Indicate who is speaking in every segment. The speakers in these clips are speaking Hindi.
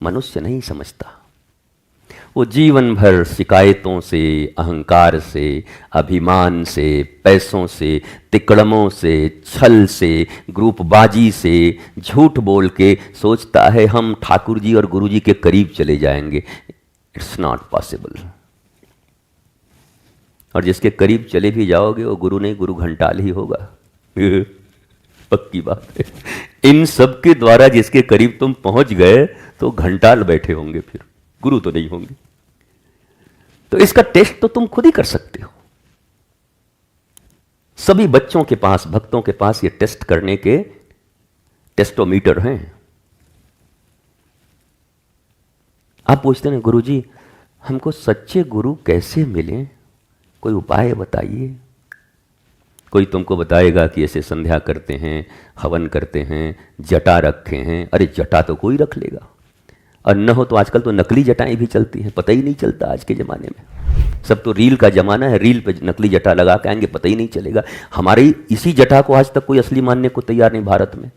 Speaker 1: मनुष्य नहीं समझता। वो जीवन भर शिकायतों से, अहंकार से, अभिमान से, पैसों से, तिकड़मों से, छल से, ग्रुपबाजी से, झूठ बोल के सोचता है हम ठाकुर जी और गुरु जी के करीब चले जाएंगे। It's not possible. और जिसके करीब चले भी जाओगे वो गुरु नहीं, गुरु घंटाल ही होगा। पक्की बात है। इन सब के द्वारा जिसके करीब तुम पहुंच गए तो घंटाल बैठे होंगे, फिर गुरु तो नहीं होंगे। तो इसका टेस्ट तो तुम खुद ही कर सकते हो। सभी बच्चों के पास, भक्तों के पास ये टेस्ट करने के टेस्टोमीटर हैं। आप पूछते हैं गुरु जी हमको सच्चे गुरु कैसे मिले, कोई उपाय बताइए। कोई तुमको बताएगा कि ऐसे संध्या करते हैं, हवन करते हैं, जटा रखे हैं। अरे जटा तो कोई रख लेगा, और न हो तो आजकल तो नकली जटाएं भी चलती हैं, पता ही नहीं चलता। आज के ज़माने में सब तो रील का ज़माना है, रील पे नकली जटा लगा के आएंगे, पता ही नहीं चलेगा। हमारी इसी जटा को आज तक कोई असली मानने को तैयार नहीं भारत में।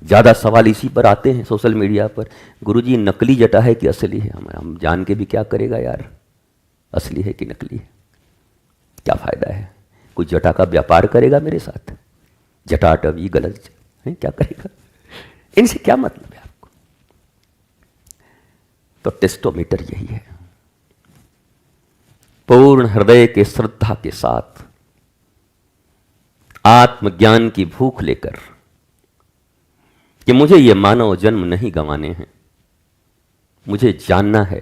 Speaker 1: ज़्यादा सवाल इसी पर आते हैं सोशल मीडिया पर, गुरुजी नकली जटा है कि असली है। हम जान के भी क्या करेगा यार, असली है कि नकली है, क्या फ़ायदा है। कोई जटा का व्यापार करेगा मेरे साथ, जटाटवी गलत है, क्या करेगा, इनसे क्या मतलब है आपको। तो टेस्टोमीटर यही है। पूर्ण हृदय के श्रद्धा के साथ, आत्मज्ञान की भूख लेकर कि मुझे ये मानव जन्म नहीं गंवाने हैं, मुझे जानना है।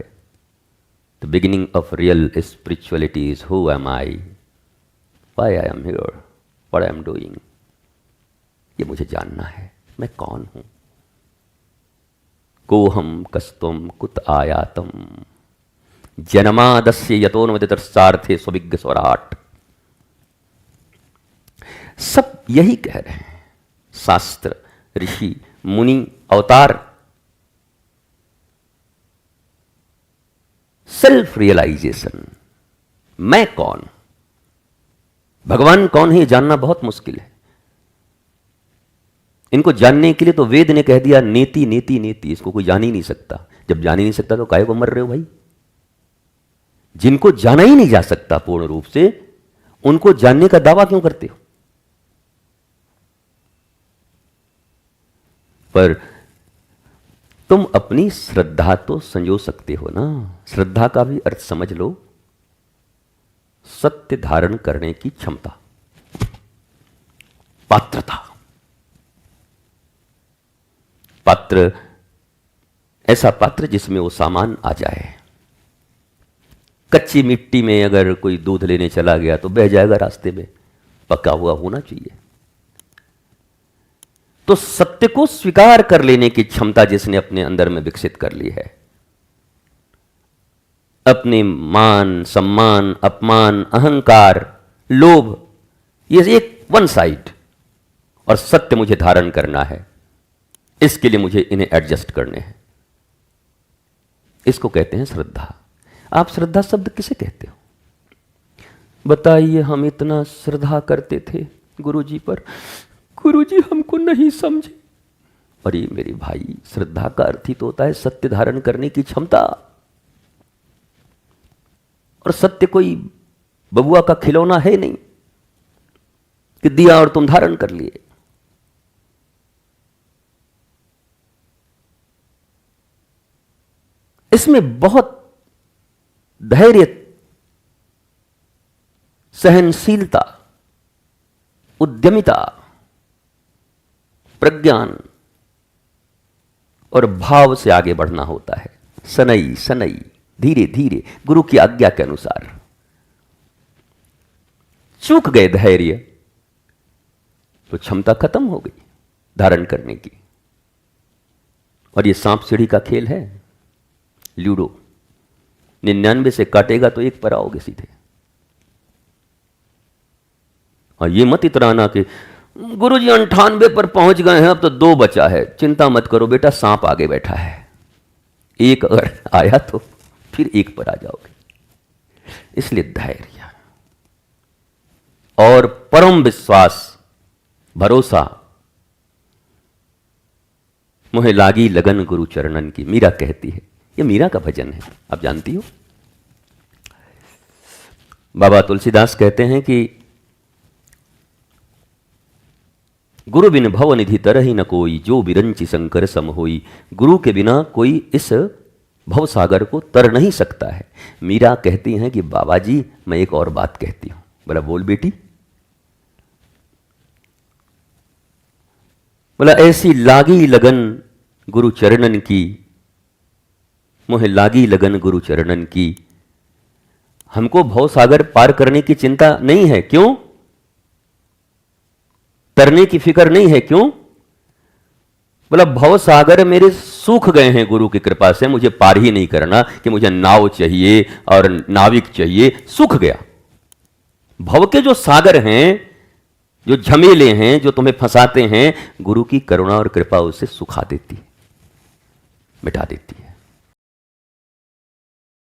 Speaker 1: The beginning of real spirituality is who am I, why I am here, what I am doing. ये मुझे जानना है, मैं कौन हूं। कोहम कस्तुम कुत आयातम जन्मादस्य यतोन्वदितर्सार्थे स्वविज्ञ स्वराट। सब यही कह रहे हैं, शास्त्र, ऋषि, मुनि, अवतार। सेल्फ रियलाइजेशन, मैं कौन, भगवान कौन है, जानना बहुत मुश्किल है। इनको जानने के लिए तो वेद ने कह दिया नेति नेति नेति, इसको कोई जान ही नहीं सकता। जब जान ही नहीं सकता तो काहे को मर रहे हो भाई। जिनको जाना ही नहीं जा सकता पूर्ण रूप से, उनको जानने का दावा क्यों करते हो। पर तुम अपनी श्रद्धा तो संजो सकते हो ना। श्रद्धा का भी अर्थ समझ लो, सत्य धारण करने की क्षमता, पात्रता। पात्र, ऐसा पात्र जिसमें वो सामान आ जाए। कच्ची मिट्टी में अगर कोई दूध लेने चला गया तो बह जाएगा रास्ते में, पका हुआ होना चाहिए। तो सत्य को स्वीकार कर लेने की क्षमता जिसने अपने अंदर में विकसित कर ली है, अपने मान, सम्मान, अपमान, अहंकार, लोभ, ये एक वन साइड, और सत्य मुझे धारण करना है, इसके लिए मुझे इन्हें एडजस्ट करने हैं। इसको कहते हैं श्रद्धा। आप श्रद्धा शब्द किसे कहते हो बताइए। हम इतना श्रद्धा करते थे गुरुजी पर, गुरुजी हमको नहीं समझे। अरे मेरे भाई, श्रद्धा का अर्थ ही तो होता है सत्य धारण करने की क्षमता। और सत्य कोई बबुआ का खिलौना है नहीं कि दिया और तुम धारण कर लिए। इसमें बहुत धैर्य, सहनशीलता, उद्यमिता, प्रज्ञान और भाव से आगे बढ़ना होता है। सनई सनई, धीरे धीरे, गुरु की आज्ञा के अनुसार। चूक गए धैर्य तो क्षमता खत्म हो गई धारण करने की। और ये सांप सीढ़ी का खेल है, लूडो। 99 से काटेगा तो एक पर आओगे सीधे। और ये मत इतराना कि गुरुजी 98 पर पहुंच गए हैं, अब तो 2 बचा है। चिंता मत करो बेटा, सांप आगे बैठा है। एक अगर आया तो फिर एक पर आ जाओगे। इसलिए धैर्य और परम विश्वास, भरोसा। मोहे लागी लगन गुरु चरणन की, मीरा कहती है। ये मीरा का भजन है, आप जानती हो। बाबा तुलसीदास कहते हैं कि गुरु बिन भव निधि तरहि न कोई, जो बिरंचि शंकर सम होई। गुरु के बिना कोई इस भव सागर को तर नहीं सकता है। मीरा कहती हैं कि बाबा जी मैं एक और बात कहती हूं। बोला बोल बेटी। बोला ऐसी लागी लगन गुरु चरणन की, मोहे लागी लगन गुरु चरणन की। हमको भव सागर पार करने की चिंता नहीं है। क्यों? तरने की फिक्र नहीं है। क्यों? बोला भव सागर मेरे सूख गए हैं गुरु की कृपा से, मुझे पार ही नहीं करना कि मुझे नाव चाहिए और नाविक चाहिए। सूख गया। भव के जो सागर हैं, जो झमेले हैं, जो तुम्हें फंसाते हैं, गुरु की करुणा और कृपा उसे सुखा देती है, मिटा देती है।